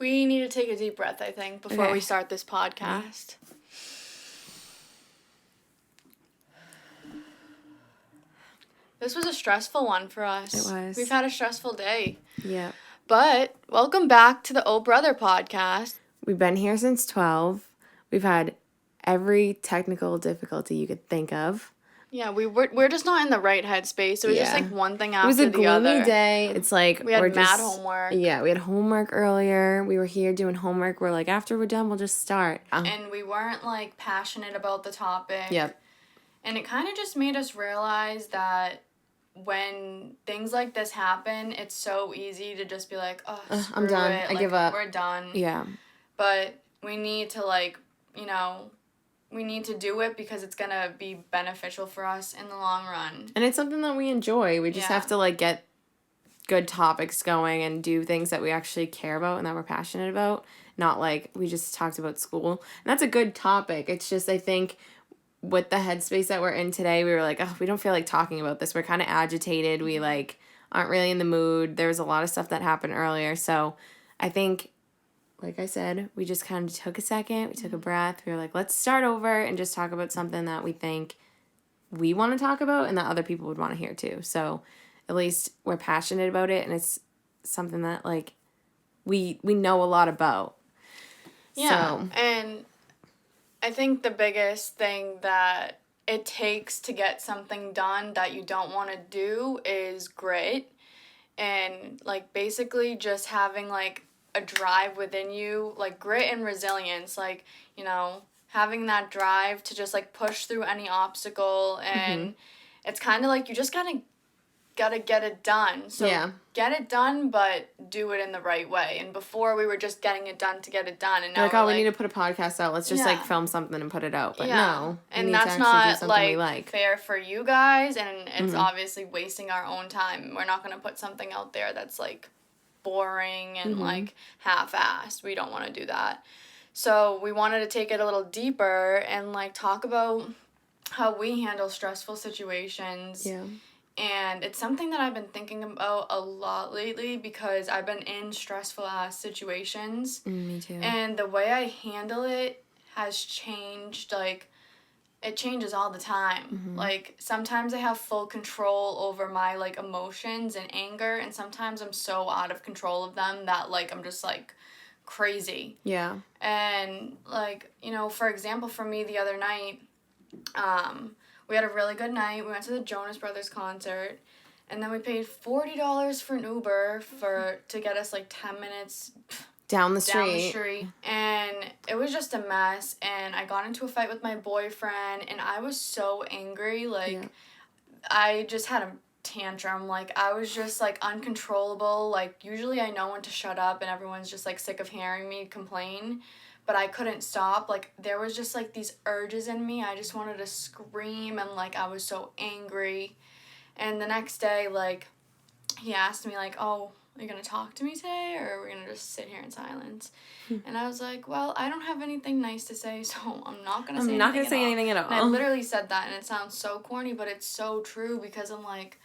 We need to take a deep breath, I think, before we start this podcast. This was a stressful one for us. It was. We've had a stressful day. Yeah. But welcome back to the Oh Brother podcast. We've been here since 12. We've had every technical difficulty you could think of. Yeah, we're just not in the right headspace. It was just like one thing after the other. It was a gloomy day. It's like we had mad homework. Yeah, we had homework earlier. We were here doing homework. We're like, after we're done, we'll just start. And we weren't like passionate about the topic. Yep. And it kind of just made us realize that when things like this happen, it's so easy to just be like, oh, I'm done. it. I give up. We're done. Yeah. But we need to we need to do it because it's going to be beneficial for us in the long run. And it's something that we enjoy. We just have to like get good topics going and do things that we actually care about and that we're passionate about. Not like we just talked about school. And that's a good topic. It's just, I think, with the headspace that we're in today, we were like, oh, we don't feel like talking about this. We're kind of agitated. We like aren't really in the mood. There was a lot of stuff that happened earlier. So I think, like I said, we just kind of took a second. We took a breath. We were like, let's start over and just talk about something that we think we want to talk about and that other people would want to hear too. So at least we're passionate about it and it's something that like we know a lot about. Yeah, and I think the biggest thing that it takes to get something done that you don't want to do is grit. And, like, basically just having, like, a drive within you, like, grit and resilience. Like, you know, having that drive to just, like, push through any obstacle. And it's kind of like you just gotta get it done. So get it done, but do it in the right way. And before we were just getting it done to get it done, and now like, we need to put a podcast out. Let's just like film something and put it out. But no, and that's not like fair for you guys, and it's obviously wasting our own time. We're not gonna put something out there that's like boring and like half-assed. We don't want to do that. So we wanted to take it a little deeper and like talk about how we handle stressful situations. Yeah. And it's something that I've been thinking about a lot lately because I've been in stressful-ass situations. Me too. And the way I handle it has changed. Like, it changes all the time. Like, sometimes I have full control over my, like, emotions and anger. And sometimes I'm so out of control of them that, like, I'm just, like, crazy. Yeah. And, like, you know, for example, for me the other night, we had a really good night. We went to the Jonas Brothers concert, and then we paid $40 for an Uber to get us like 10 minutes down the street. And it was just a mess. And I got into a fight with my boyfriend, and I was so angry. Like, I just had a tantrum. Like, I was just like uncontrollable. Like, usually I know when to shut up, and everyone's just like sick of hearing me complain. But I couldn't stop. Like, there was just, like, these urges in me. I just wanted to scream, and, like, I was so angry. And the next day, like, he asked me, like, oh, are you going to talk to me today, or are we going to just sit here in silence? And I was like, well, I don't have anything nice to say, so I'm not going to say anything at all. And I literally said that, and it sounds so corny, but it's so true, because I'm like,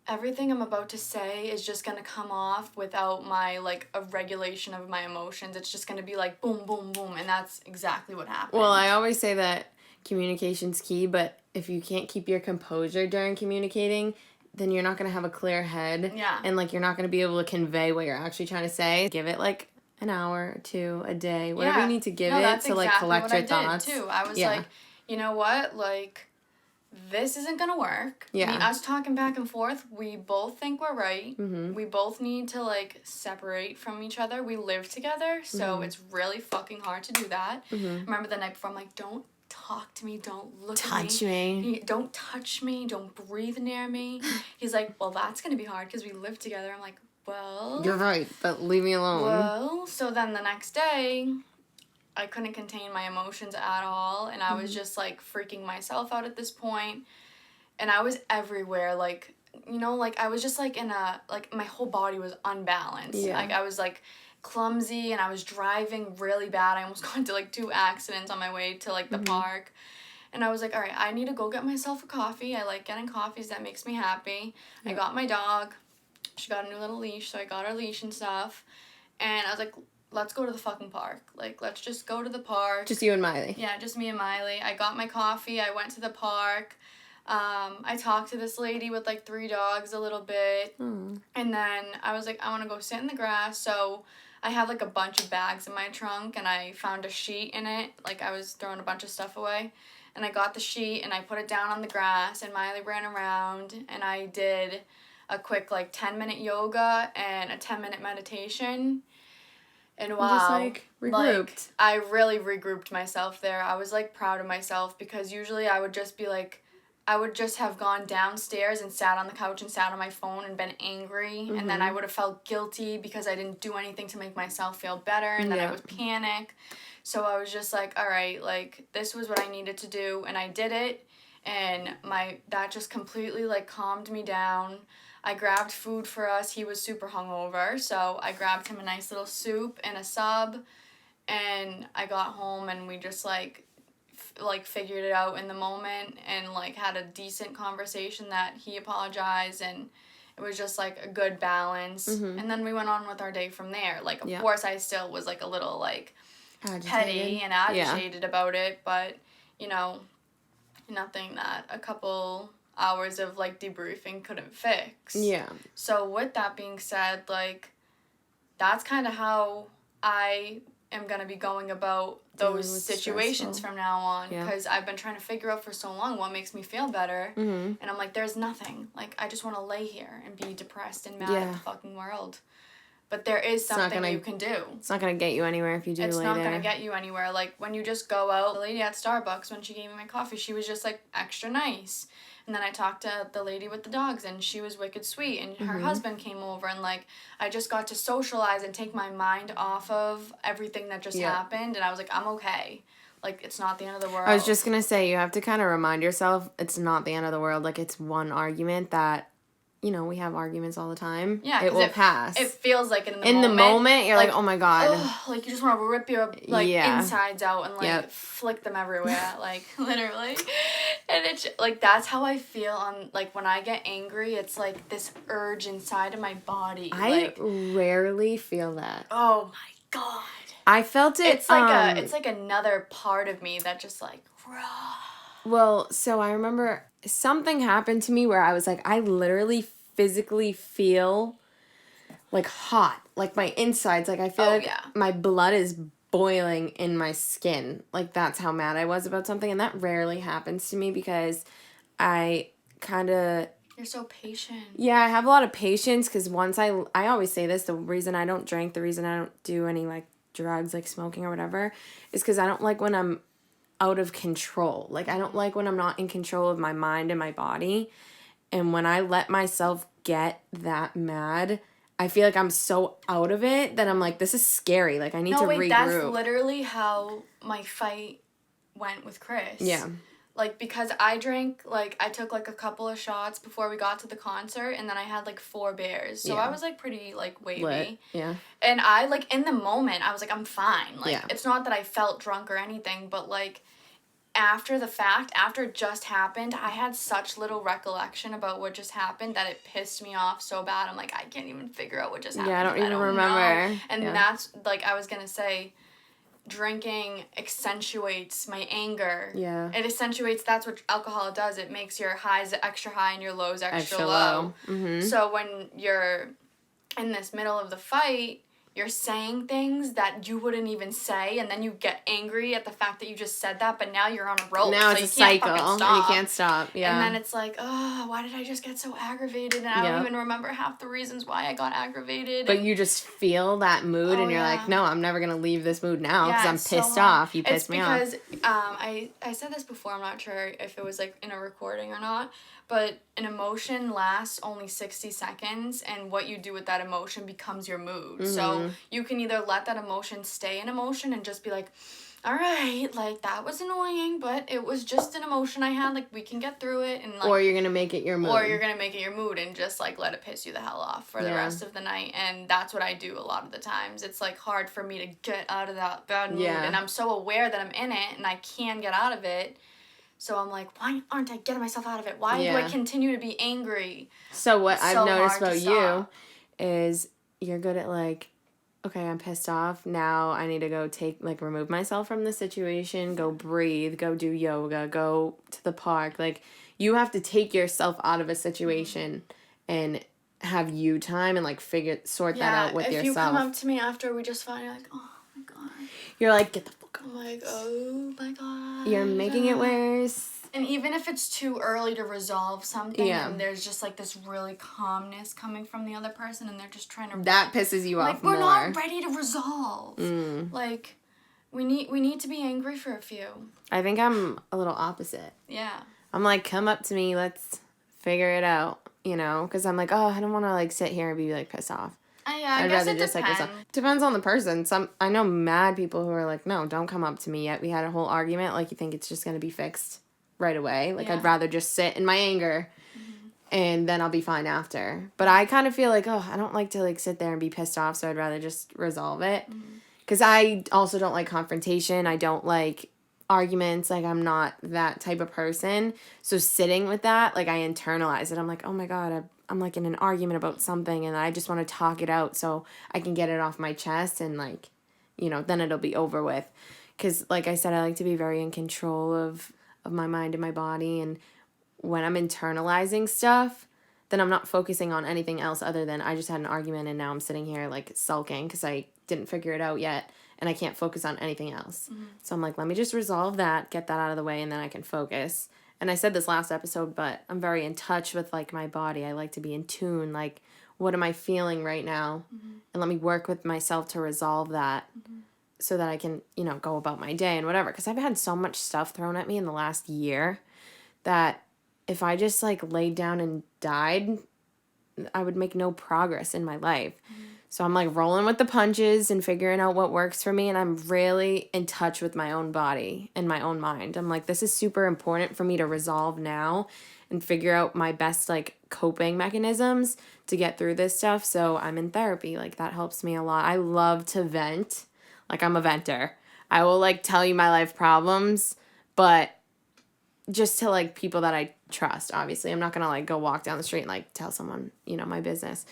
everything I'm about to say is just going to come off without my, like, a regulation of my emotions. It's just going to be like, boom, boom, boom, and that's exactly what happened. Well, I always say that communication's key, but if you can't keep your composure during communicating, then you're not going to have a clear head. Yeah. And, like, you're not going to be able to convey what you're actually trying to say. Give it, like, an hour or two a day, whatever you need to give it to, like, collect your thoughts. Too. I was like, you know what, like, this isn't gonna work. Yeah. Us talking back and forth, we both think we're right. We both need to, like, separate from each other. We live together, so it's really fucking hard to do that. Remember the night before, I'm like, don't talk to me, don't look at me. Touch me. Don't touch me, don't breathe near me. He's like, well, that's gonna be hard because we live together. I'm like, well... You're right, but leave me alone. Well, so then the next day... I couldn't contain my emotions at all, and I was just, like, freaking myself out at this point, and I was everywhere, like, you know, like, I was just, like, like, my whole body was unbalanced, like, I was, like, clumsy, and I was driving really bad. I almost got into, like, 2 accidents on my way to, like, the park, and I was like, all right, I need to go get myself a coffee. I like getting coffees. That makes me happy. I got my dog. She got a new little leash, so I got her leash and stuff, and I was like, let's go to the fucking park. Like, let's just go to the park. Just you and Miley. Yeah, just me and Miley. I got my coffee. I went to the park. I talked to this lady with, like, 3 dogs a little bit. Mm. And then I was like, I want to go sit in the grass. So I have, like, a bunch of bags in my trunk, and I found a sheet in it. Like, I was throwing a bunch of stuff away. And I got the sheet, and I put it down on the grass, and Miley ran around, and I did a quick, like, 10-minute yoga and a 10-minute meditation. And wow, just, like, regrouped. Like, I really regrouped myself there. I was, like, proud of myself, because usually I would just be, like, I would just have gone downstairs and sat on the couch and sat on my phone and been angry, and then I would have felt guilty because I didn't do anything to make myself feel better, and then I would panic. So I was just like, all right, like, this was what I needed to do, and I did it, and that just completely, like, calmed me down. I grabbed food for us. He was super hungover, so I grabbed him a nice little soup and a sub, and I got home, and we just, like, figured it out in the moment, and, like, had a decent conversation that he apologized, and it was just, like, a good balance. And then we went on with our day from there. Like, of course, I still was, like, a little, like, petty and agitated about it, but, you know, nothing that a couple hours of, like, debriefing couldn't fix. Yeah. So with that being said, like, that's kind of how I am going to be going about those situations from now on, because I've been trying to figure out for so long what makes me feel better, and I'm like, there's nothing. Like, I just want to lay here and be depressed and mad at the fucking world. But there is something you can do. It's not going to get you anywhere if you do It's lay not there. going to get you anywhere. Like, when you just go out, the lady at Starbucks, when she gave me my coffee, she was just, like, extra nice. And then I talked to the lady with the dogs, and she was wicked sweet. And her husband came over, and, like, I just got to socialize and take my mind off of everything that just happened. And I was like, I'm okay. Like, it's not the end of the world. I was just going to say, you have to kind of remind yourself it's not the end of the world. Like, it's one argument that, you know, we have arguments all the time. Yeah, it will pass. It feels like in the moment. In the moment, you're like, oh my God. Ugh, like, you just want to rip your, like, insides out and, like, flick them everywhere. Like, literally. And it's, like, that's how I feel on, like, when I get angry, it's, like, this urge inside of my body. I rarely feel that. Oh, my God. I felt it. It's like it's like another part of me that just, like, raw. Well, so I remember something happened to me where I was like, I literally physically feel, like, hot. Like, my insides, like, I feel my blood is boiling in my skin. Like, that's how mad I was about something. And that rarely happens to me because I kind of... You're so patient. Yeah, I have a lot of patience because once I always say this, the reason I don't drink, the reason I don't do any, like, drugs, like smoking or whatever, is because I don't like when I'm out of control. Like, I don't like when I'm not in control of my mind and my body. And when I let myself get that mad, I feel like I'm so out of it that I'm like, this is scary. Like, I need to regroup. That's literally how my fight went with Chris. Yeah. Like, because I drank, like, I took, like, a couple of shots before we got to the concert, and then I had, like, 4 beers. So I was, like, pretty, like, wavy. Lit. Yeah. And I, like, in the moment, I was like, I'm fine. Like, it's not that I felt drunk or anything, but, like, after the fact, after it just happened, I had such little recollection about what just happened that it pissed me off so bad. I'm like, I can't even figure out what just happened. Yeah, I don't even remember. Know. And that's, like, I was gonna say, drinking accentuates my anger. Yeah. It accentuates, that's what alcohol does. It makes your highs extra high and your lows extra low. Mm-hmm. So when you're in this middle of the fight, you're saying things that you wouldn't even say, and then you get angry at the fact that you just said that, but now you're on a roll. Now so it's a cycle, and you can't stop. Yeah. And then it's like, oh, why did I just get so aggravated? And I don't even remember half the reasons why I got aggravated. But you just feel that mood, and you're like, no, I'm never going to leave this mood now because I'm pissed off. You pissed me off. It's because I said this before. I'm not sure if it was, like, in a recording or not. But an emotion lasts only 60 seconds, and what you do with that emotion becomes your mood. Mm-hmm. So you can either let that emotion stay an emotion and just be like, all right, like, that was annoying, but it was just an emotion I had. Like, we can get through it. And, like, or you're going to make it your mood. Or you're going to make it your mood and just, like, let it piss you the hell off for the rest of the night. And that's what I do a lot of the times. It's, like, hard for me to get out of that bad mood. And I'm so aware that I'm in it and I can get out of it. So I'm like, why aren't I getting myself out of it? Why do I continue to be angry? So what I've noticed about you is you're good at, like, okay, I'm pissed off. Now I need to go remove myself from the situation, go breathe, go do yoga, go to the park. Like, you have to take yourself out of a situation and have you time and, like, sort that out with yourself. If you come up to me after we just fought, you're like, oh my God. You're like, get the fuck up. I'm like, oh my God. You're making it worse. And even if it's too early to resolve something, and there's just, like, this really calmness coming from the other person, and they're just trying to... That pisses you off more. We're not ready to resolve. Like, we need to be angry for a few. I think I'm a little opposite. Yeah. I'm like, come up to me, let's figure it out, you know? Because I'm like, oh, I don't want to, like, sit here and be, like, pissed off. Yeah, I'd guess rather just depends. Like, depends on the person. I know mad people who are like, no, don't come up to me yet. We had a whole argument. Like, you think it's just going to be fixed right away. Like, I'd rather just sit in my anger and then I'll be fine after. But I kind of feel like, oh, I don't like to, like, sit there and be pissed off, so I'd rather just resolve it. Because I also don't like confrontation. I don't like arguments. Like, I'm not that type of person. So sitting with that, like, I internalize it. I'm like, oh my God, I'm like in an argument about something and I just want to talk it out so I can get it off my chest and, like, you know, then it'll be over with. Because, like I said, I like to be very in control of my mind and my body. And when I'm internalizing stuff, then I'm not focusing on anything else other than I just had an argument and now I'm sitting here, like, sulking because I didn't figure it out yet and I can't focus on anything else. So I'm like, let me just resolve that, get that out of the way, and then I can focus. And I said this last episode, but I'm very in touch with, like, my body. I like to be in tune. Like, what am I feeling right now? And let me work with myself to resolve that so that I can, you know, go about my day and whatever. Because I've had so much stuff thrown at me in the last year that if I just, like, laid down and died, I would make no progress in my life. So I'm, like, rolling with the punches and figuring out what works for me, and I'm really in touch with my own body and my own mind. I'm like, this is super important for me to resolve now and figure out my best, like, coping mechanisms to get through this stuff. So I'm in therapy. Like, that helps me a lot. I love to vent. Like, I'm a venter. I will, like, tell you my life problems, but just to, like, people that I trust, obviously. I'm not going to, like, go walk down the street and, like, tell someone, you know, my business.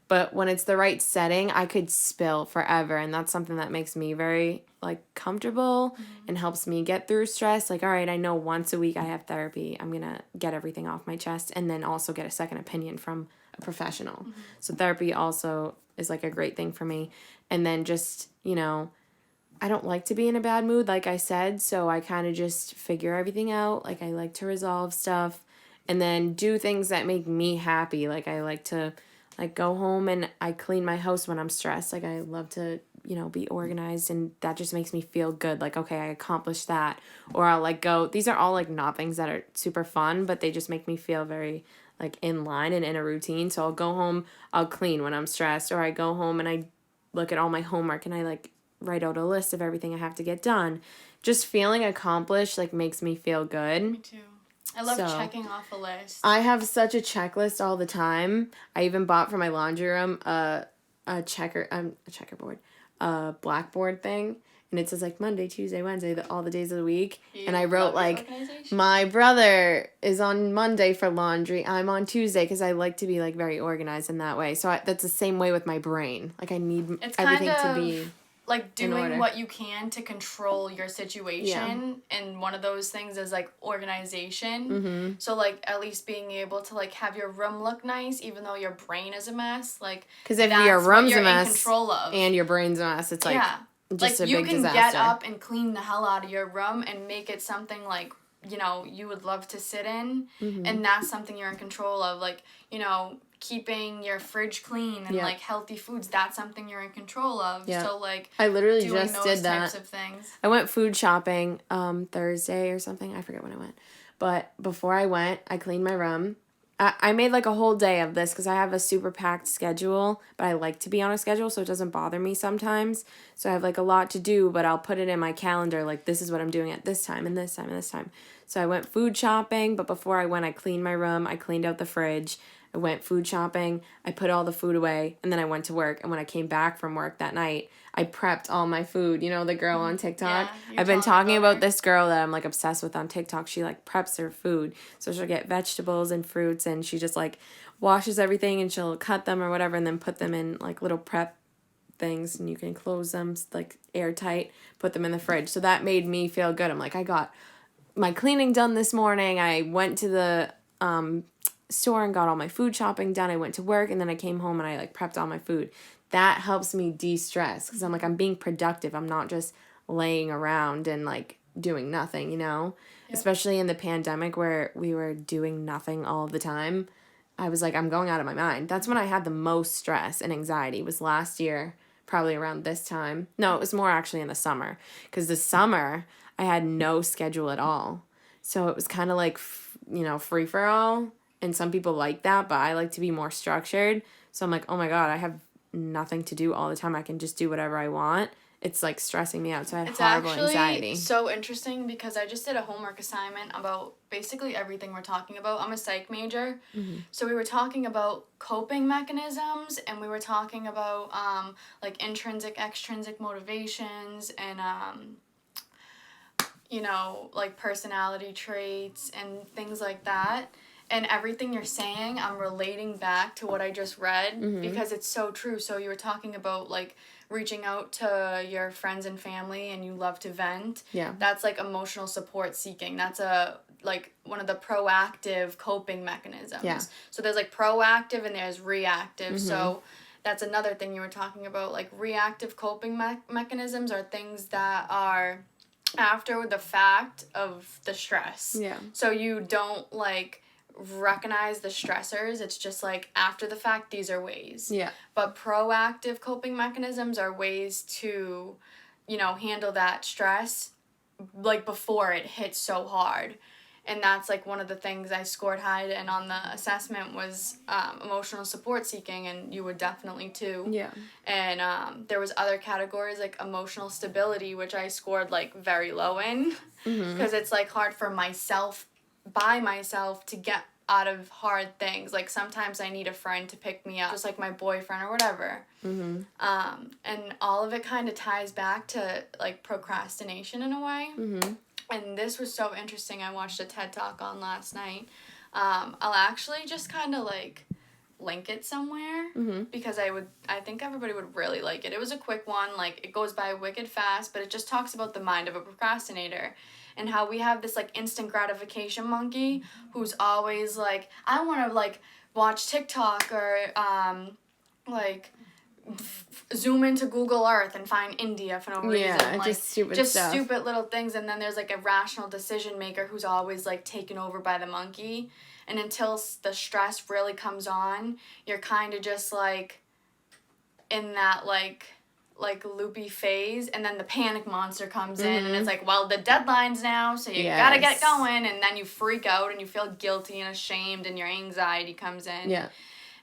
But when it's the right setting, I could spill forever. And that's something that makes me very, like, comfortable and helps me get through stress. Like, all right, I know once a week I have therapy. I'm going to get everything off my chest and then also get a second opinion from a professional. So therapy also is, like, a great thing for me. And then just, you know, I don't like to be in a bad mood, like I said. So I kind of just figure everything out. Like, I like to resolve stuff and then do things that make me happy. Like, I like to... like, go home and I clean my house when I'm stressed. Like, I love to, you know, be organized, and that just makes me feel good. Like, okay, I accomplished that. Or I'll, like, go... these are all, like, not things that are super fun, but they just make me feel very, like, in line and in a routine. So I'll go home, I'll clean when I'm stressed. Or I go home and I look at all my homework and I, like, write out a list of everything I have to get done. Just feeling accomplished, like, makes me feel good. Me too. I love checking off a list. I have such a checklist all the time. I even bought for my laundry room a checkerboard, a blackboard thing, and it says, like, Monday, Tuesday, Wednesday, all the days of the week. And I wrote, like, my brother is on Monday for laundry. I'm on Tuesday because I like to be, like, very organized in that way. So that's the same way with my brain. Like, I need everything to be... like, doing what you can to control your situation, and one of those things is, like, organization. So, like, at least being able to, like, have your room look nice even though your brain is a mess, like, because if your room's a mess in control of. And your brain's a mess, it's like just like, a big disaster. You can get up and clean the hell out of your room and make it something, like, you know, you would love to sit in, and that's something you're in control of. Like, you know, keeping your fridge clean and, like, healthy foods, that's something you're in control of. So, like, I literally doing just those did that. types of things. I went food shopping Thursday or something. I forget when I went. But before I went, I cleaned my room. I made, like, a whole day of this because I have a super packed schedule, but I like to be on a schedule so it doesn't bother me sometimes. So I have, like, a lot to do, but I'll put it in my calendar, like, this is what I'm doing at this time and this time and this time. So I went food shopping, but before I went, I cleaned my room. I cleaned out the fridge. I went food shopping. I put all the food away, and then I went to work. And when I came back from work that night, I prepped all my food. You know, the girl on TikTok? I've been talking about this girl that I'm, like, obsessed with on TikTok. She, like, preps her food. So she'll get vegetables and fruits, and she just, like, washes everything, and she'll cut them or whatever and then put them in, like, little prep things and you can close them like airtight, put them in the fridge. So that made me feel good. I'm like, I got my cleaning done this morning. I went to the store and got all my food shopping done. I went to work and then I came home and I like prepped all my food. That helps me de-stress because I'm like, I'm being productive. I'm not just laying around and like doing nothing, you know? Yep. Especially in the pandemic where we were doing nothing all the time. I was like, I'm going out of my mind. That's when I had the most stress and anxiety, was last year, probably around this time. No, it was more actually in the summer. Because the summer, I had no schedule at all. So it was kind of like, free for all. And some people like that, but I like to be more structured. So I'm like, oh my God, I have nothing to do all the time. I can just do whatever I want. It's like stressing me out. So I had horrible anxiety. It's so interesting because I just did a homework assignment about basically everything we're talking about. I'm a psych major. Mm-hmm. So we were talking about coping mechanisms and we were talking about like intrinsic, extrinsic motivations and like personality traits and things like that. And everything you're saying, I'm relating back to what I just read because it's so true. So you were talking about, like, reaching out to your friends and family and you love to vent. Yeah. That's, like, emotional support seeking. That's, one of the proactive coping mechanisms. Yeah. So there's, like, proactive and there's reactive. So that's another thing you were talking about. Like, reactive coping mechanisms are things that are after the fact of the stress. Yeah. So you don't, like, recognize the stressors. It's just like after the fact, these are ways. Yeah. But proactive coping mechanisms are ways to, handle that stress like before it hits so hard. And that's like one of the things I scored high and on the assessment was emotional support seeking, and you would definitely too. Yeah. And there was other categories like emotional stability, which I scored like very low in because it's like hard for myself to get out of hard things. Like sometimes I need a friend to pick me up, just like my boyfriend or whatever. And all of it kind of ties back to like procrastination in a way. And this was so interesting. I watched a TED Talk on last night. I'll actually just kind of like link it somewhere because I think everybody would really like it. It was a quick one. Like it goes by wicked fast, but it just talks about the mind of a procrastinator. And how we have this, like, instant gratification monkey who's always, like, I want to, like, watch TikTok or, zoom into Google Earth and find India for no reason. Yeah, like, just stupid stuff. Just stupid little things. And then there's, like, a rational decision maker who's always, like, taken over by the monkey. And until the stress really comes on, you're kind of just, like, in that, like loopy phase, and then the panic monster comes in and it's like, well, the deadline's now, so you gotta get going, and then you freak out and you feel guilty and ashamed and your anxiety comes in. Yeah.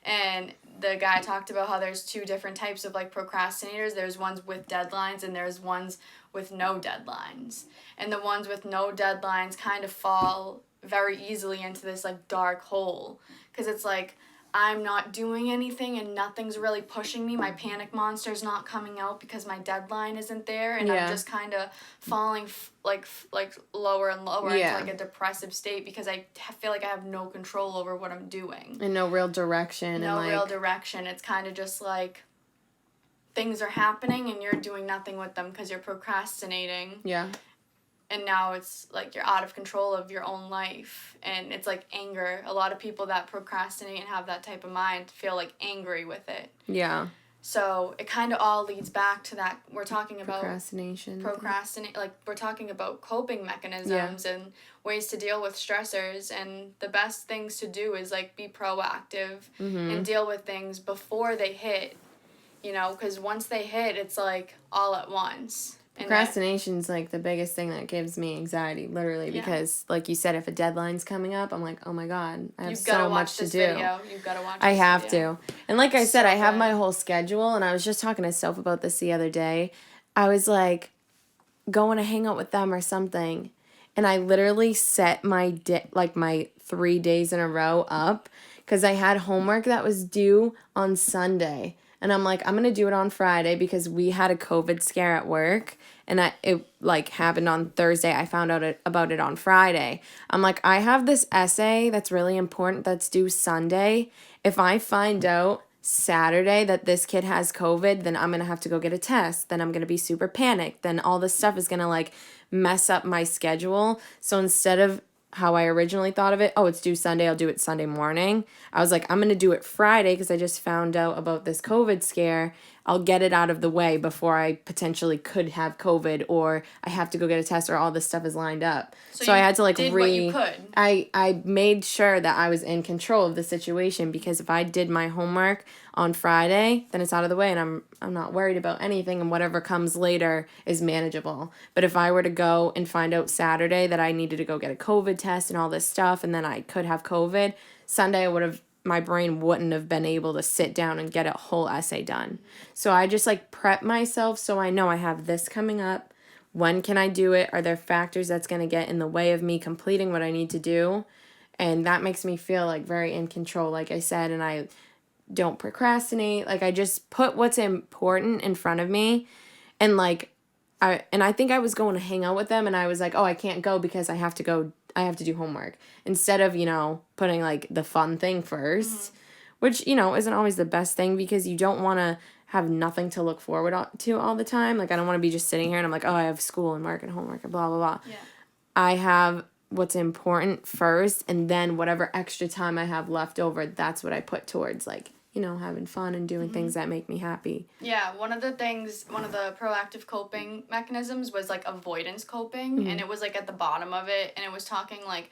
And the guy talked about how there's two different types of like procrastinators. There's ones with deadlines and there's ones with no deadlines. And the ones with no deadlines kind of fall very easily into this like dark hole because it's like, I'm not doing anything and nothing's really pushing me. My panic monster's not coming out because my deadline isn't there, and I'm just kind of falling like lower and lower into like a depressive state because I feel like I have no control over what I'm doing. And no real direction. No real direction. It's kind of just like things are happening and you're doing nothing with them because you're procrastinating. Yeah. And now it's, like, you're out of control of your own life. And it's, like, anger. A lot of people that procrastinate and have that type of mind feel, like, angry with it. Yeah. So it kind of all leads back to that. We're talking about... Procrastination. Like, we're talking about coping mechanisms and ways to deal with stressors. And the best things to do is, like, be proactive and deal with things before they hit. Because once they hit, it's, like, all at once. Procrastination's like the biggest thing that gives me anxiety, literally, because like you said, if a deadline's coming up, I'm like, oh my God, I have so much to do. You've got to watch I have to. And like I said, I have my whole schedule, and I was just talking to Soph about this the other day. I was like going to hang out with them or something, and I literally set my my 3 days in a row up because I had homework that was due on Sunday. And I'm like, I'm going to do it on Friday because we had a COVID scare at work. And it happened on Thursday. I found out about it on Friday. I'm like, I have this essay that's really important that's due Sunday. If I find out Saturday that this kid has COVID, then I'm going to have to go get a test. Then I'm going to be super panicked. Then all this stuff is going to like mess up my schedule. So instead of how I originally thought of it, oh, it's due Sunday, I'll do it Sunday morning. I was like, I'm going to do it Friday because I just found out about this COVID scare. I'll get it out of the way before I potentially could have COVID or I have to go get a test or all this stuff is lined up. So I had to like did what you could. I made sure that I was in control of the situation because if I did my homework on Friday, then it's out of the way and I'm not worried about anything and whatever comes later is manageable. But if I were to go and find out Saturday that I needed to go get a COVID test and all this stuff and then I could have COVID, Sunday my brain wouldn't have been able to sit down and get a whole essay done. So I just like prep myself so I know I have this coming up. When can I do it? Are there factors that's going to get in the way of me completing what I need to do? And that makes me feel like very in control, like I said, and I don't procrastinate. Like I just put what's important in front of me and like I think I was going to hang out with them and I was like, "Oh, I can't go because I have to do homework." Instead of, putting like the fun thing first, which, isn't always the best thing because you don't want to have nothing to look forward to all the time. Like I don't want to be just sitting here and I'm like, "Oh, I have school and work and homework and blah blah blah." Yeah. I have what's important first and then whatever extra time I have left over, that's what I put towards like having fun and doing things that make me happy. Yeah, one of the proactive coping mechanisms was like avoidance coping, and it was like at the bottom of it, and it was talking like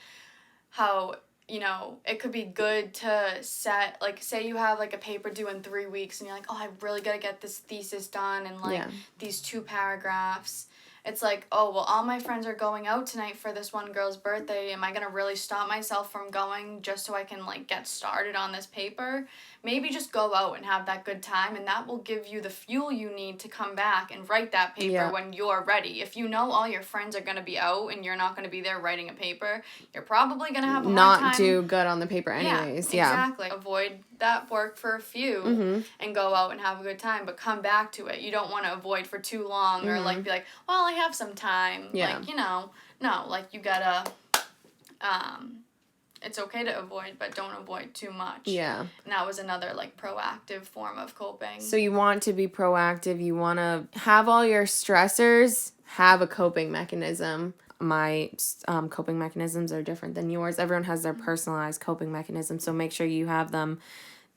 how, it could be good to set, like, say you have like a paper due in 3 weeks, and you're like, oh, I really gotta get this thesis done, and like these 2 paragraphs. It's like, oh, well, all my friends are going out tonight for this one girl's birthday. Am I going to really stop myself from going just so I can, like, get started on this paper? Maybe just go out and have that good time, and that will give you the fuel you need to come back and write that paper when you're ready. If you know all your friends are going to be out and you're not going to be there writing a paper, you're probably going to have a hard time. Not do good on the paper anyways. Yeah, exactly. Avoid that work for a few and go out and have a good time, but come back to it. You don't want to avoid for too long or, like, be like, well, I have some time. Yeah. Like, no, like, you gotta, it's okay to avoid, but don't avoid too much. Yeah. And that was another, like, proactive form of coping. So you want to be proactive. You want to have all your stressors have a coping mechanism. My coping mechanisms are different than yours. Everyone has their personalized coping mechanism, so make sure you have them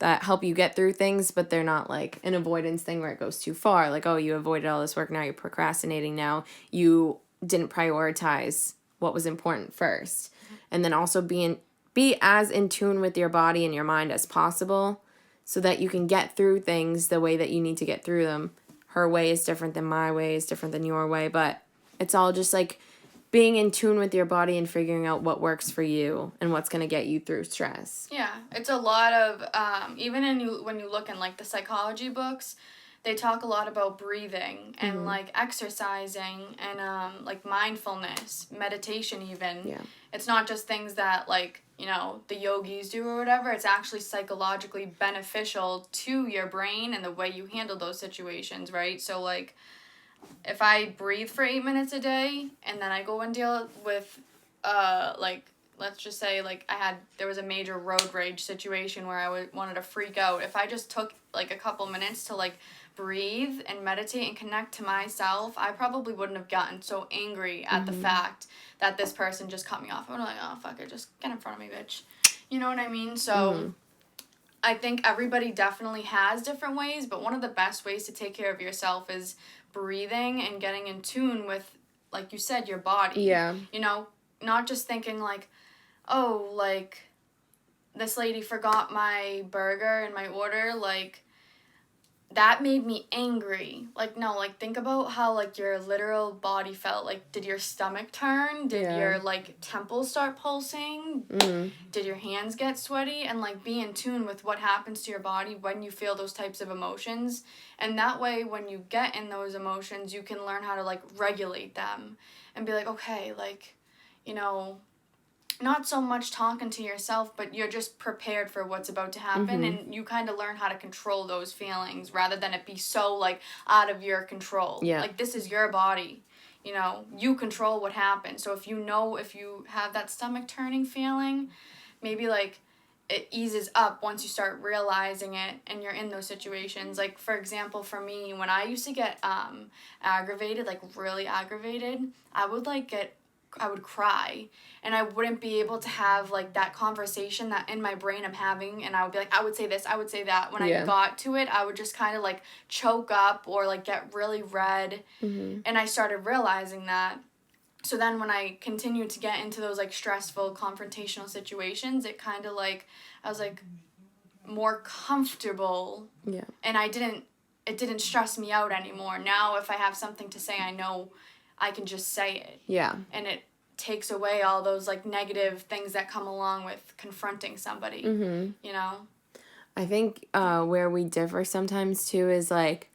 that help you get through things, but they're not like an avoidance thing where it goes too far. Like, oh, you avoided all this work, now you're procrastinating. Now you didn't prioritize what was important first. And then also be as in tune with your body and your mind as possible so that you can get through things the way that you need to get through them. Her way is different than my way, is different than your way, but it's all just like being in tune with your body and figuring out what works for you and what's going to get you through stress. Yeah, it's a lot of, even when you look in, like, the psychology books, they talk a lot about breathing and, like, exercising and, like, mindfulness, meditation even. Yeah. It's not just things that, like, the yogis do or whatever. It's actually psychologically beneficial to your brain and the way you handle those situations, right? So, like, if I breathe for 8 minutes a day and then I go and deal with, like, let's just say, like, there was a major road rage situation where I wanted to freak out. If I just took, like, a couple minutes to, like, breathe and meditate and connect to myself, I probably wouldn't have gotten so angry at the fact that this person just cut me off. I would have like, oh, fuck it, just get in front of me, bitch. You know what I mean? So I think everybody definitely has different ways, but one of the best ways to take care of yourself is breathing and getting in tune with, like you said, your body. Yeah. Not just thinking like, oh, like, this lady forgot my burger in my order, like, that made me angry. Like, no, like, think about how, like, your literal body felt. Like, did your stomach turn? Did your, like, temples start pulsing? Did your hands get sweaty? And, like, be in tune with what happens to your body when you feel those types of emotions. And that way, when you get in those emotions, you can learn how to, like, regulate them. And be like, okay, like, not so much talking to yourself, but you're just prepared for what's about to happen, and you kind of learn how to control those feelings rather than it be so, like, out of your control. Yeah. Like, this is your body. You control what happens. So if you have that stomach turning feeling, maybe, like, it eases up once you start realizing it and you're in those situations. Like, for example, for me, when I used to get aggravated, like really aggravated, I would cry, and I wouldn't be able to have like that conversation that in my brain I'm having, and I would be like, I would say this, I would say that. When I got to it, I would just kind of like choke up or like get really red, and I started realizing that. So then when I continued to get into those like stressful confrontational situations, it kind of like, I was like more comfortable. Yeah. And it didn't stress me out anymore. Now if I have something to say, I know I can just say it. Yeah. And it takes away all those like negative things that come along with confronting somebody, you know? I think where we differ sometimes too is like,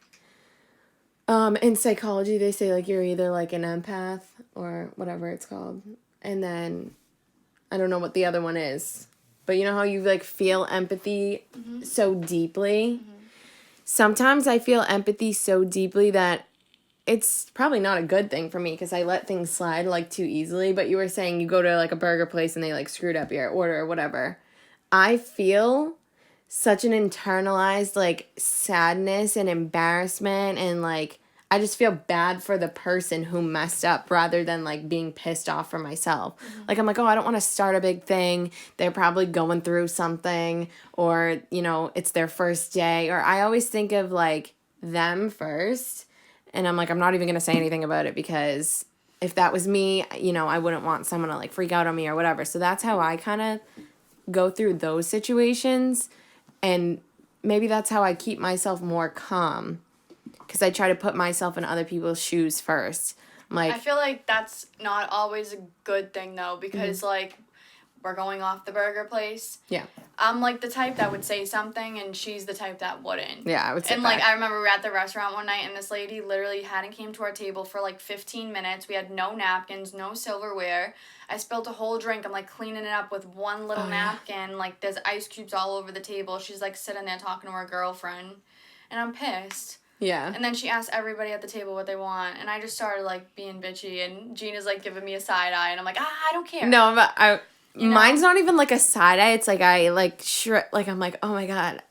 in psychology, they say, like, you're either, like, an empath or whatever it's called. And then, I don't know what the other one is. But you know how you, like, feel empathy so deeply? Sometimes I feel empathy so deeply that it's probably not a good thing for me because I let things slide, like, too easily. But you were saying you go to, like, a burger place and they, like, screwed up your order or whatever. I feel such an internalized, like, sadness and embarrassment and, like, I just feel bad for the person who messed up rather than, like, being pissed off for myself. Like, I'm like, oh, I don't want to start a big thing. They're probably going through something or, you know, it's their first day. Or I always think of, like, them first. And I'm like, I'm not even going to say anything about it because if that was me, you know, I wouldn't want someone to, like, freak out on me or whatever. So that's how I kind of go through those situations. And maybe that's how I keep myself more calm. Because I try to put myself in other people's shoes first. Like, I feel like that's not always a good thing, though, because, like, we're going off the burger place. Yeah. I'm, like, the type that would say something, and she's the type that wouldn't. Yeah, I would say And, like, I remember we were at the restaurant one night, and this lady literally hadn't came to our table for, like, 15 minutes. We had no napkins, no silverware. I spilled a whole drink. I'm, like, cleaning it up with one little napkin. Yeah. Like, there's ice cubes all over the table. She's, like, sitting there talking to her girlfriend. And I'm pissed. Yeah. And then she asked everybody at the table what they want, and I just started, like, being bitchy, and Gina's, like, giving me a side eye, and I'm like, I don't care. No, but mine's know? not even, like, a side eye. It's, like, I'm like, oh, my God.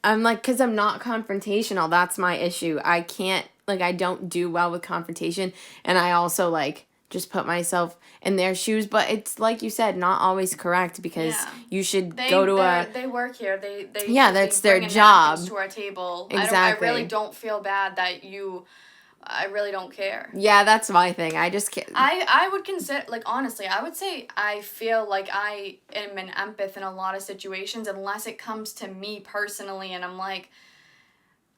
I'm, like, because I'm not confrontational. That's my issue. I can't, like, I don't do well with confrontation, and I also, like, just put myself in their shoes, but it's like you said, not always correct because you should go to they work here. They that's their job to our table. Exactly. I really don't feel bad that I really don't care. Yeah, that's my thing. I just can't. I would consider, like, honestly, I would say I feel like I am an empath in a lot of situations unless it comes to me personally, and I'm like,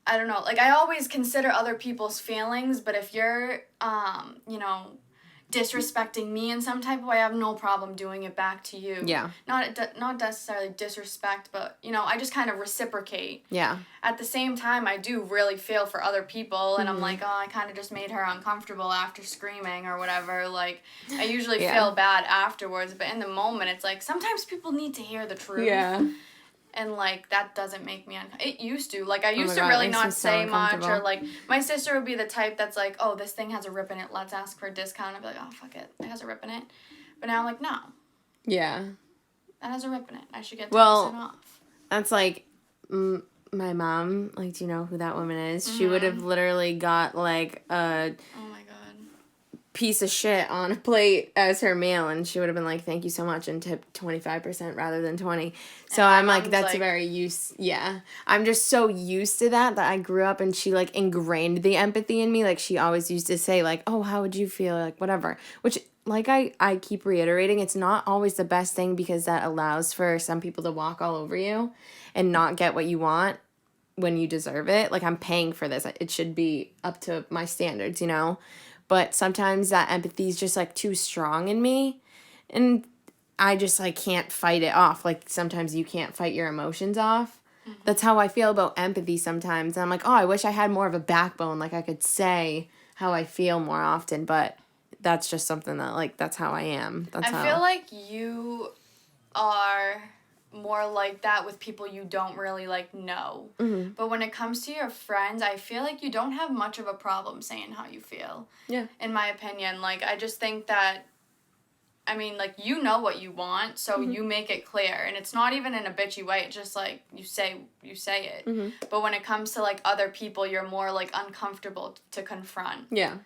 I don't know, like, I always consider other people's feelings, but if you're you know, disrespecting me in some type of way, I have no problem doing it back to you. Yeah. Not necessarily disrespect, but, you know, I just kind of reciprocate. Yeah. At the same time, I do really feel for other people, and I'm like, oh, I kind of just made her uncomfortable after screaming or whatever. Like, I usually feel bad afterwards, but in the moment, it's like, sometimes people need to hear the truth. Yeah. And, like, that doesn't make me it used to. Like, I used to really not say much, or, like, my sister would be the type that's like, oh, this thing has a rip in it, let's ask for a discount. I'd be like, oh, fuck it, it has a rip in it. But now I'm like, no. Yeah. That has a rip in it. I should get 10% off. That's like, my mom, like, do you know who that woman is? She would have literally got, like, a piece of shit on a plate as her meal, and she would have been like, thank you so much, and tipped 25% rather than 20. So I'm like, that's I'm just so used to that I grew up, and she, like, ingrained the empathy in me. Like, she always used to say, like, oh, how would you feel, like, whatever, which, like, I keep reiterating, it's not always the best thing because that allows for some people to walk all over you and not get what you want when you deserve it. Like, I'm paying for this, it should be up to my standards, you know? But sometimes that empathy is just, like, too strong in me, and I just, like, can't fight it off. Like, sometimes you can't fight your emotions off. Mm-hmm. That's how I feel about empathy sometimes. And I'm like, oh, I wish I had more of a backbone. Like, I could say how I feel more often, but that's just something that, like, that's how I am. I feel like you are more like that with people you don't really, like, know. Mm-hmm. But when it comes to your friends, I feel like you don't have much of a problem saying how you feel. Yeah. In my opinion. Like, I just think that I mean, like, you know what you want, so you make it clear. And it's not even in a bitchy way. It's just, like, you say it. But when it comes to, like, other people, you're more, like, uncomfortable to confront. Yeah.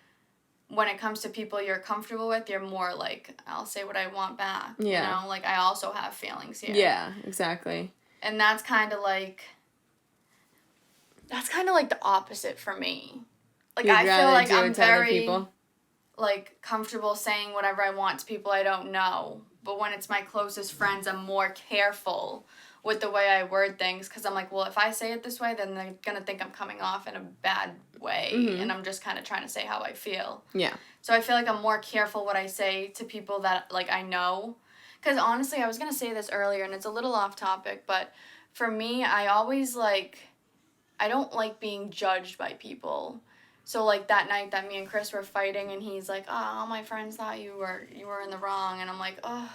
When it comes to people you're comfortable with, you're more, like, I'll say what I want back. Yeah. You know? Like, I also have feelings here. Yeah, exactly. And that's kind of, like... That's kind of, like, the opposite for me. Like, I feel like I'm very... like, comfortable saying whatever I want to people I don't know. But when it's my closest friends, I'm more careful with the way I word things. Because I'm like, well, if I say it this way, then they're going to think I'm coming off in a bad way. And I'm just kind of trying to say how I feel. Yeah. So I feel like I'm more careful what I say to people that, like, I know. Because honestly, I was going to say this earlier, and it's a little off topic. But for me, I always, like, I don't like being judged by people. So, like, that night that me and Chris were fighting, and he's like, oh, all my friends thought you were in the wrong. And I'm like, oh,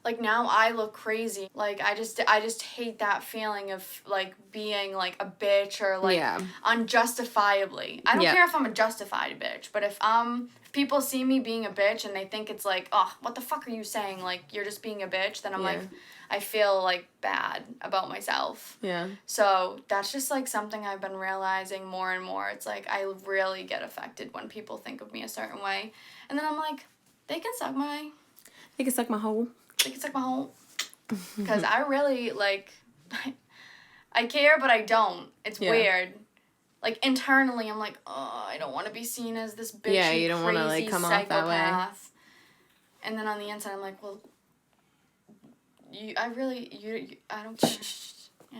like, now I look crazy. Like, I just hate that feeling of, like, being, like, a bitch or, like, unjustifiably. I don't care if I'm a justified bitch, but if people see me being a bitch and they think it's like, oh, what the fuck are you saying? Like, you're just being a bitch, then I'm like... I feel, like, bad about myself. Yeah. So that's just, like, something I've been realizing more and more. It's, like, I really get affected when people think of me a certain way. And then I'm like, they can suck my... They can suck my hole. They can suck my hole. Because I really, like... I care, but I don't. It's weird. Like, internally, I'm like, oh, I don't want to be seen as this bitchy, you don't crazy want to, like, come psychopath. off that way. And then on the inside, I'm like, well... I don't care.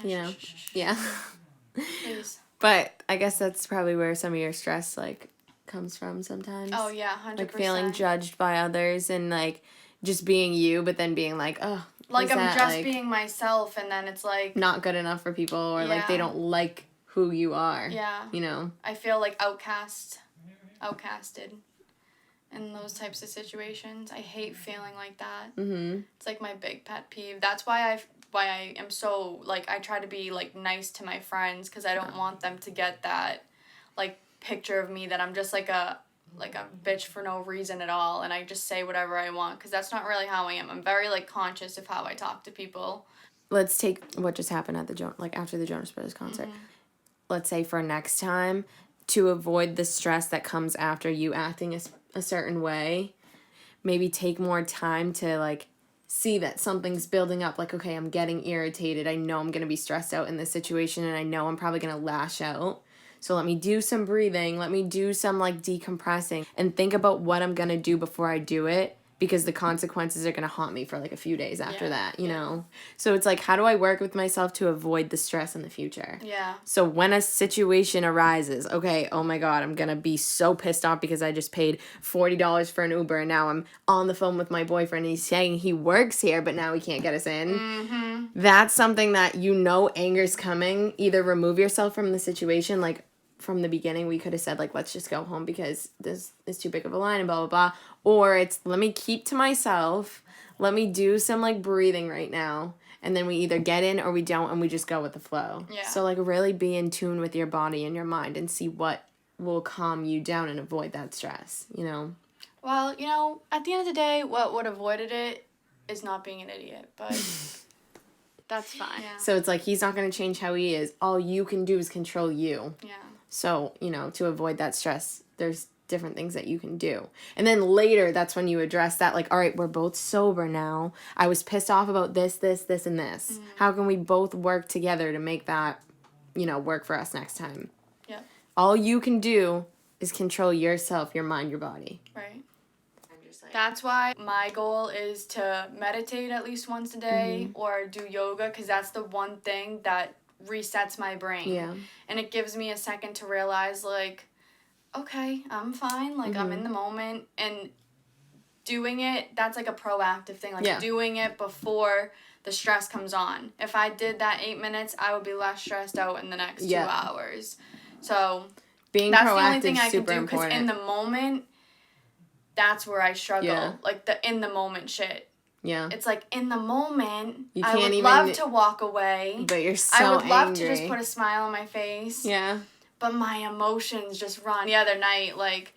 Yeah, yeah. Please. But I guess that's probably where some of your stress, like, comes from sometimes. Oh, yeah, 100%. Like, feeling judged by others and, like, just being you, but then being like, oh, like, I'm just being myself, and then it's, like... not good enough for people, or, like, they don't like who you are. Yeah. You know? I feel, like, outcasted. In those types of situations. I hate feeling like that. It's, like, my big pet peeve. That's why I am so, like, I try to be, like, nice to my friends, because I don't want them to get that, like, picture of me that I'm just, like a bitch for no reason at all, and I just say whatever I want, because that's not really how I am. I'm very, like, conscious of how I talk to people. Let's take what just happened at after the Jonas Brothers concert. Let's say for next time, to avoid the stress that comes after you acting a certain way, maybe take more time to, like, see that something's building up. Like, okay, I'm getting irritated. I know I'm going to be stressed out in this situation, and I know I'm probably going to lash out. So let me do some breathing. Let me do some, like, decompressing and think about what I'm going to do before I do it, because the consequences are going to haunt me for, like, a few days after that, you know? So it's like, how do I work with myself to avoid the stress in the future? Yeah. So when a situation arises, okay, oh my God, I'm going to be so pissed off because I just paid $40 for an Uber, and now I'm on the phone with my boyfriend, and he's saying he works here, but now he can't get us in. That's something that you know anger's coming. Either remove yourself from the situation, like, from the beginning, we could have said, like, let's just go home because this is too big of a line and blah, blah, blah. Or it's, let me keep to myself. Let me do some, like, breathing right now. And then we either get in or we don't, and we just go with the flow. Yeah. So, like, really be in tune with your body and your mind and see what will calm you down and avoid that stress, you know? Well, you know, at the end of the day, what would have avoided it is not being an idiot, but... that's fine. Yeah. So it's like, he's not going to change how he is. All you can do is control you. Yeah. So, you know, to avoid that stress, there's different things that you can do. And then later, that's when you address that, like, all right, we're both sober now. I was pissed off about this, and this. How can we both work together to make that, you know, work for us next time? Yeah. All you can do is control yourself, your mind, your body. Right. That's why my goal is to meditate at least once a day or do yoga, because that's the one thing that resets my brain. Yeah. And it gives me a second to realize, like, okay, I'm fine. Like, I'm in the moment. And doing it, that's like a proactive thing. Like, doing it before the stress comes on. If I did that 8 minutes, I would be less stressed out in the next 2 hours. So, being that's proactive the only thing I can super do, because in the moment, that's where I struggle. Yeah. Like, the in the moment shit. Yeah. It's like, in the moment, you I can't would even love to walk away. But you're so I would love angry to just put a smile on my face. Yeah. But my emotions just run. The other night, like,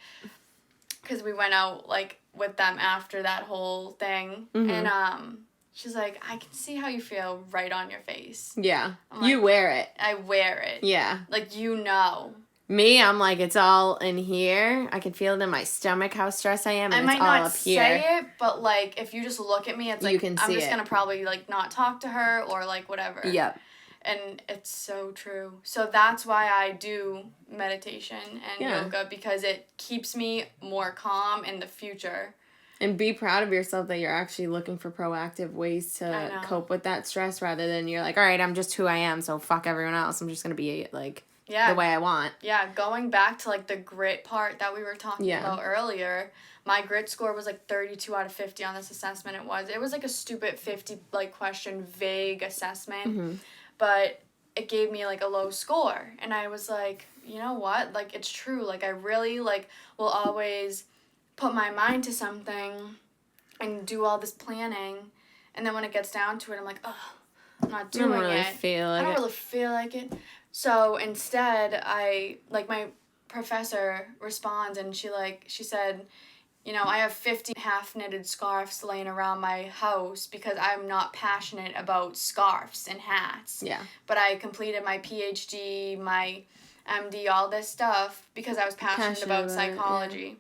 because we went out, like, with them after that whole thing. Mm-hmm. And she's like, I can see how you feel right on your face. Yeah. I'm like, you wear it. I wear it. Yeah. Like, you know. Me, I'm like, it's all in here. I can feel it in my stomach how stressed I am, and it's all up here. I might not say it, but, like, if you just look at me, it's like, you can see I'm just going to probably, like, not talk to her or, like, whatever. Yep. And it's so true. So that's why I do meditation and yoga, because it keeps me more calm in the future. And be proud of yourself that you're actually looking for proactive ways to cope with that stress, rather than you're like, all right, I'm just who I am, so fuck everyone else. I'm just going to be, like... the way I want. Yeah, going back to, like, the grit part that we were talking about earlier, my grit score was, like, 32 out of 50 on this assessment. It was like, a stupid 50, like, question, vague assessment. Mm-hmm. But it gave me, like, a low score. And I was like, you know what? Like, it's true. Like, I really, like, will always put my mind to something and do all this planning. And then when it gets down to it, I'm like, oh, I'm not doing it. I don't really feel like it. So instead, my professor responds, and she said, you know, I have 50 half-knitted scarves laying around my house because I'm not passionate about scarves and hats. Yeah. But I completed my PhD, my MD, all this stuff because I was passionate about psychology.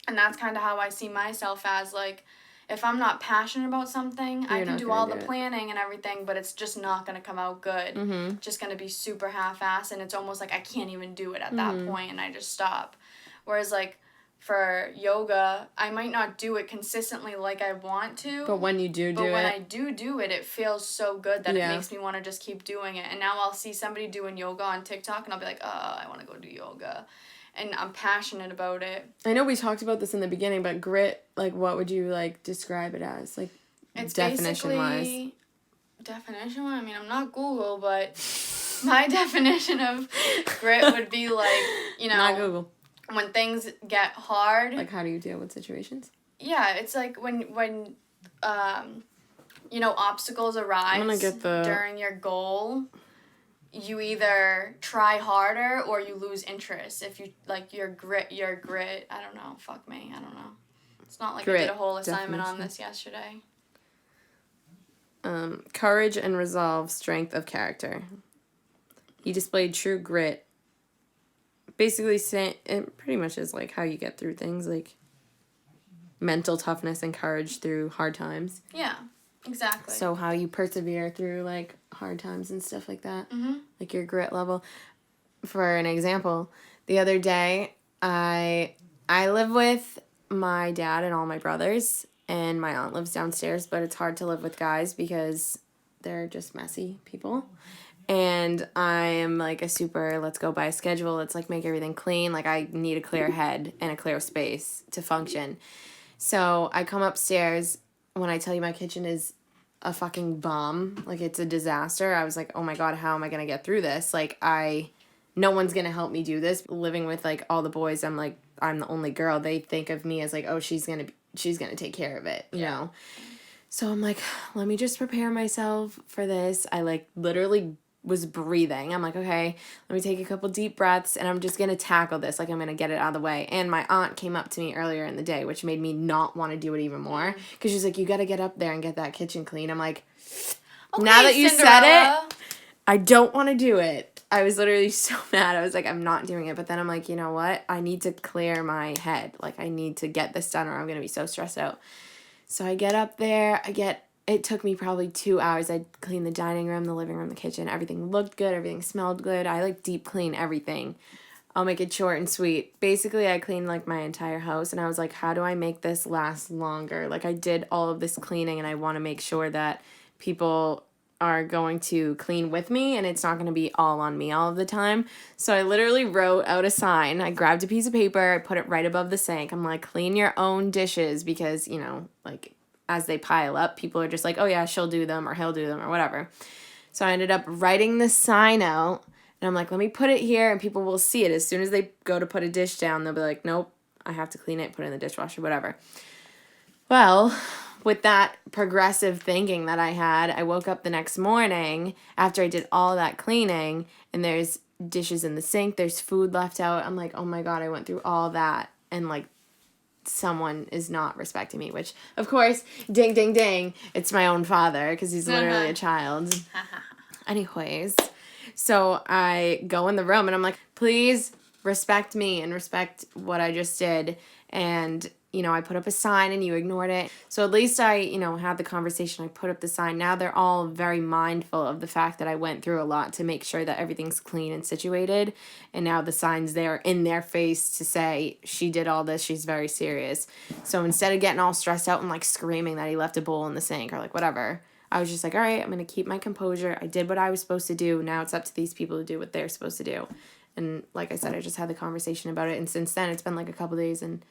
And that's kind of how I see myself as, like, if I'm not passionate about something, I can do all the planning and everything, but it's just not going to come out good. Mm-hmm. It's just going to be super half-assed, and it's almost like I can't even do it at that point, and I just stop. Whereas, like, for yoga, I might not do it consistently like I want to. But when you do when I do it, it feels so good that it makes me want to just keep doing it. And now I'll see somebody doing yoga on TikTok, and I'll be like, oh, I want to go do yoga. And I'm passionate about it. I know we talked about this in the beginning, but grit, like, what would you, like, describe it as? Like, it's definition-wise. Definition-wise? I mean, I'm not Google, but my definition of grit would be, like, you know... Not Google. When things get hard... Like, how do you deal with situations? Yeah, it's like when you know, obstacles arise during your goal... You either try harder or you lose interest. If you, like, your grit, I don't know, fuck me, I don't know. It's not like I did a whole assignment on this yesterday. Courage and resolve, strength of character. He displayed true grit. Basically, it pretty much is, like, how you get through things, like, mental toughness and courage through hard times. Yeah. Exactly. So how you persevere through, like, hard times and stuff like that. Mm-hmm. Like, your grit level. For an example, the other day, I live with my dad and all my brothers, and my aunt lives downstairs, but it's hard to live with guys because they're just messy people. And I am, like, a super, let's go by a schedule, let's, like, make everything clean. Like, I need a clear head and a clear space to function. So I come upstairs. When I tell you my kitchen is a fucking bomb, like, it's a disaster, I was like, oh my God, how am I going to get through this? Like, no one's going to help me do this. Living with, like, all the boys, I'm like, I'm the only girl. They think of me as, like, oh, she's going to take care of it, you know? So I'm like, let me just prepare myself for this. I, like, literally was breathing. I'm like, okay, let me take a couple deep breaths, and I'm just going to tackle this. Like, I'm going to get it out of the way. And my aunt came up to me earlier in the day, which made me not want to do it even more. Because she's like, you got to get up there and get that kitchen clean. I'm like, okay, now that you said it, I don't want to do it. I was literally so mad. I was like, I'm not doing it. But then I'm like, you know what? I need to clear my head. Like, I need to get this done or I'm going to be so stressed out. So I get up there. It took me probably 2 hours. I cleaned the dining room, the living room, the kitchen. Everything looked good. Everything smelled good. I, like, deep clean everything. I'll make it short and sweet. Basically, I cleaned, like, my entire house, and I was like, how do I make this last longer? Like, I did all of this cleaning, and I want to make sure that people are going to clean with me, and it's not going to be all on me all of the time. So I literally wrote out a sign. I grabbed a piece of paper. I put it right above the sink. I'm like, clean your own dishes because, you know, like, as they pile up, people are just like, oh yeah, she'll do them or he'll do them or whatever. So I ended up writing the sign out, and I'm like, let me put it here, and people will see it. As soon as they go to put a dish down, they'll be like, nope, I have to clean it, put it in the dishwasher, whatever. Well, with that progressive thinking that I had, I woke up the next morning after I did all that cleaning, and there's dishes in the sink, there's food left out. I'm like, oh my God, I went through all that and, like, someone is not respecting me, which, of course, ding, ding, ding, it's my own father, because he's literally a child. Anyways, so I go in the room, and I'm like, please respect me and respect what I just did. And, you know, I put up a sign and you ignored it. So at least I, you know, had the conversation. I put up the sign. Now they're all very mindful of the fact that I went through a lot to make sure that everything's clean and situated. And now the sign's there in their face to say, she did all this. She's very serious. So instead of getting all stressed out and like screaming that he left a bowl in the sink or like whatever, I was just like, all right, I'm going to keep my composure. I did what I was supposed to do. Now it's up to these people to do what they're supposed to do. And like I said, I just had the conversation about it. And since then, it's been like a couple days and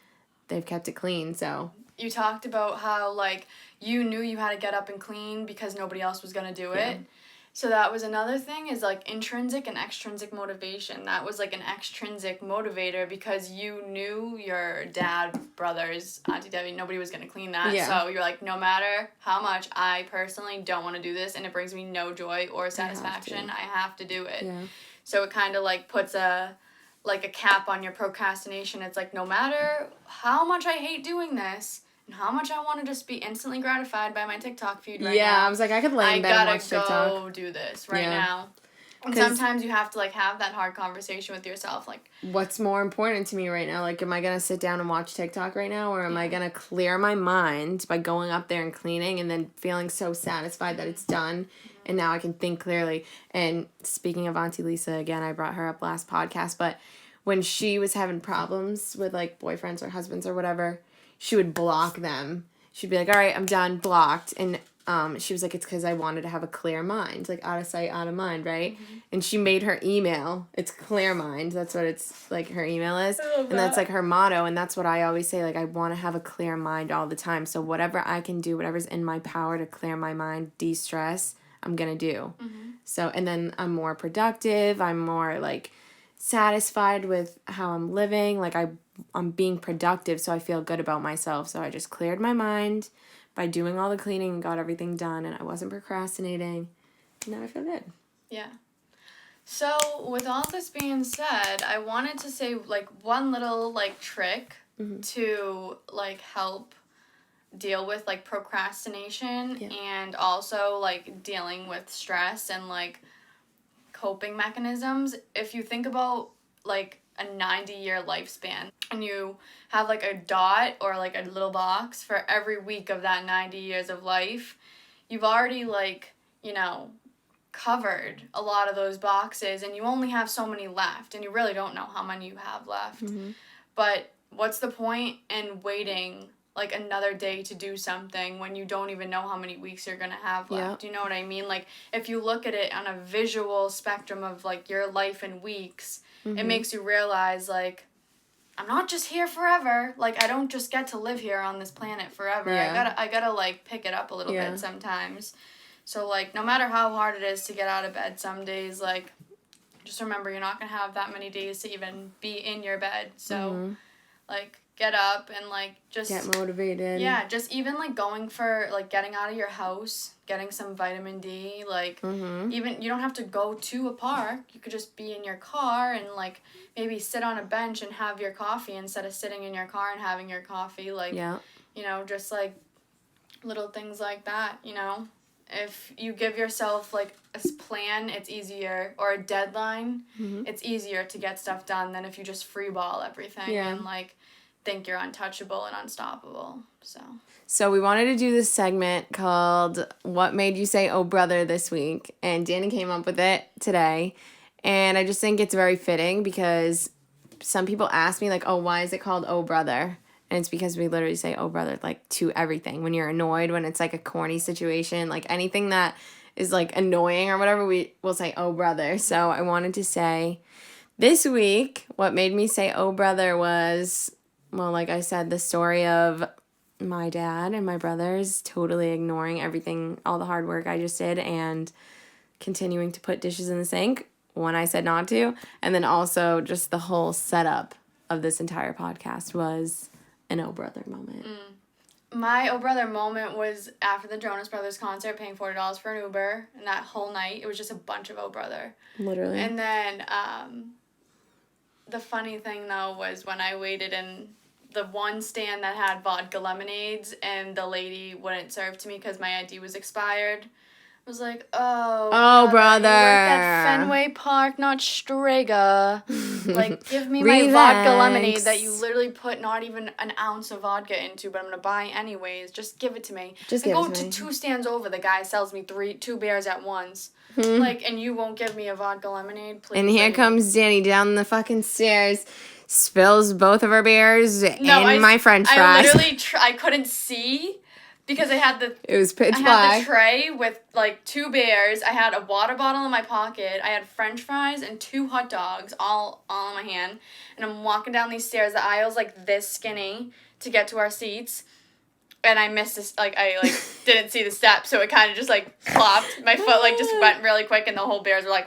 they've kept it clean, so. You talked about how, like, you knew you had to get up and clean because nobody else was going to do it. So that was another thing, is, like, intrinsic and extrinsic motivation. That was, like, an extrinsic motivator because you knew your dad, brothers, Auntie Debbie, nobody was going to clean that. Yeah. So you're like, no matter how much I personally don't want to do this and it brings me no joy or satisfaction, I have to do it. Yeah. So it kind of, like, puts a cap on your procrastination. It's like, no matter how much I hate doing this and how much I want to just be instantly gratified by my TikTok feed now. Yeah, I was like, I could lay in bed and watch TikTok. I gotta go do this now. And sometimes you have to, like, have that hard conversation with yourself, like, what's more important to me right now? Like, am I gonna sit down and watch TikTok right now, or am I gonna clear my mind by going up there and cleaning and then feeling so satisfied that it's done and now I can think clearly? And speaking of Auntie Lisa, again, I brought her up last podcast, but when she was having problems with, like, boyfriends or husbands or whatever, she would block them. She'd be like, all right, I'm done, blocked. And she was like, it's because I wanted to have a clear mind, like, out of sight, out of mind, right? Mm-hmm. And she made her email, it's clear mind. That's what it's, like, her email is. And that's, like, her motto. And that's what I always say, like, I want to have a clear mind all the time. So whatever I can do, whatever's in my power to clear my mind, de-stress, I'm going to do. Mm-hmm. So, and then I'm more productive. I'm more, like, satisfied with how I'm living. Like, I'm being productive, so I feel good about myself. So I just cleared my mind by doing all the cleaning and got everything done, and I wasn't procrastinating. Now I feel good. Yeah. So with all this being said, I wanted to say, like, one little, like, trick to, like, help deal with, like, procrastination and also, like, dealing with stress and, like, coping mechanisms. If you think about, like, a 90-year lifespan and you have, like, a dot or, like, a little box for every week of that 90 years of life, you've already, like, you know, covered a lot of those boxes and you only have so many left and you really don't know how many you have left. Mm-hmm. But what's the point in waiting, like, another day to do something when you don't even know how many weeks you're gonna have left? Yeah. Do you know what I mean? Like, if you look at it on a visual spectrum of, like, your life in weeks, it makes you realize, like, I'm not just here forever. Like, I don't just get to live here on this planet forever. Yeah. I gotta like, pick it up a little bit sometimes. So, like, no matter how hard it is to get out of bed some days, like, just remember you're not gonna have that many days to even be in your bed. So, like, get up and, like, just get motivated. Yeah, just even, like, going for, like, getting out of your house, getting some vitamin D, like, even you don't have to go to a park. You could just be in your car and, like, maybe sit on a bench and have your coffee instead of sitting in your car and having your coffee. Like, you know, just, like, little things like that, you know. If you give yourself, like, a plan, it's easier, or a deadline, it's easier to get stuff done than if you just freeball everything and, like, think you're untouchable and unstoppable. So we wanted to do this segment called What Made You Say Oh Brother this week, and Dani came up with it today, and I just think it's very fitting because some people ask me, like, oh, why is it called Oh Brother? And it's because we literally say oh brother, like, to everything. When you're annoyed, when it's, like, a corny situation, like, anything that is, like, annoying or whatever, we will say oh brother. So I wanted to say this week, what made me say oh brother was, well, like I said, the story of my dad and my brothers totally ignoring everything, all the hard work I just did, and continuing to put dishes in the sink when I said not to. And then also just the whole setup of this entire podcast was an oh brother moment. My oh brother moment was after the Jonas Brothers concert, paying $40 for an Uber, and that whole night, it was just a bunch of oh brother. Literally. And then, the funny thing, though, was when I waited in the one stand that had vodka lemonades, and the lady wouldn't serve to me because my ID was expired. I was like, oh, brother. You work at Fenway Park, not Strega. Like, give me my Relax. vodka lemonade that you literally put not even an ounce of vodka into, but I'm going to buy anyways. Just give it to me. Just and give go it to to me. 2 stands over. The guy sells me 2 beers at once. Like, and you won't give me a vodka lemonade, please. And here comes Dani down the fucking stairs, spills both of our beers in my french fries. I literally, I couldn't see. Because it was pitch black. I had the tray with, like, 2 beers. I had a water bottle in my pocket. I had french fries and 2 hot dogs all in my hand. And I'm walking down these stairs. The aisle's, like, this skinny to get to our seats. And I missed this, like, I didn't see the steps. So it kind of just, like, plopped. My foot, like, just went really quick. And the whole beers were, like...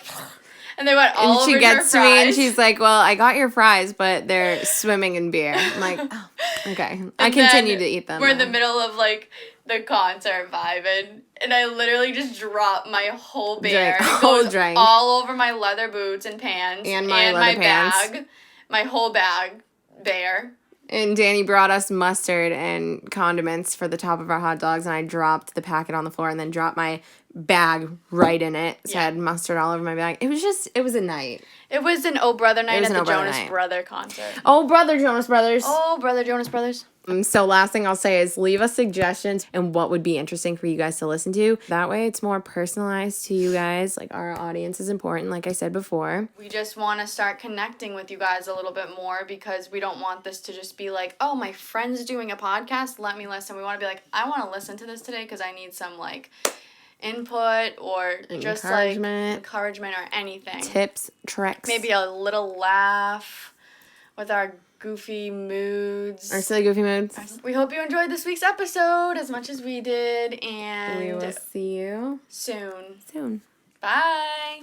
And they went all over your fries. And she gets to me and she's like, well, I got your fries, but they're swimming in beer. I'm like, oh, okay. I continue to eat them. We're in the middle of, like, the concert vibing. And I literally just dropped my whole beer. It goes all over my leather boots and pants. And my leather pants. Bag. My whole bag. Bear. And Dani brought us mustard and condiments for the top of our hot dogs, and I dropped the packet on the floor and then dropped my bag right in it. So I had mustard all over my bag. It was a night. It was an Oh Brother night at the Jonas Brother concert. Oh Brother Jonas Brothers. Oh Brother Jonas Brothers. So last thing I'll say is leave us suggestions and what would be interesting for you guys to listen to. That way it's more personalized to you guys. Like, our audience is important, like I said before. We just want to start connecting with you guys a little bit more because we don't want this to just be like, oh, my friend's doing a podcast, let me listen. We want to be like, I want to listen to this today because I need some, like, input or just, like, encouragement or anything. Tips, tricks. Maybe a little laugh with our goofy moods. Our silly goofy moods. We hope you enjoyed this week's episode as much as we did, and we will see you soon. Soon. Bye.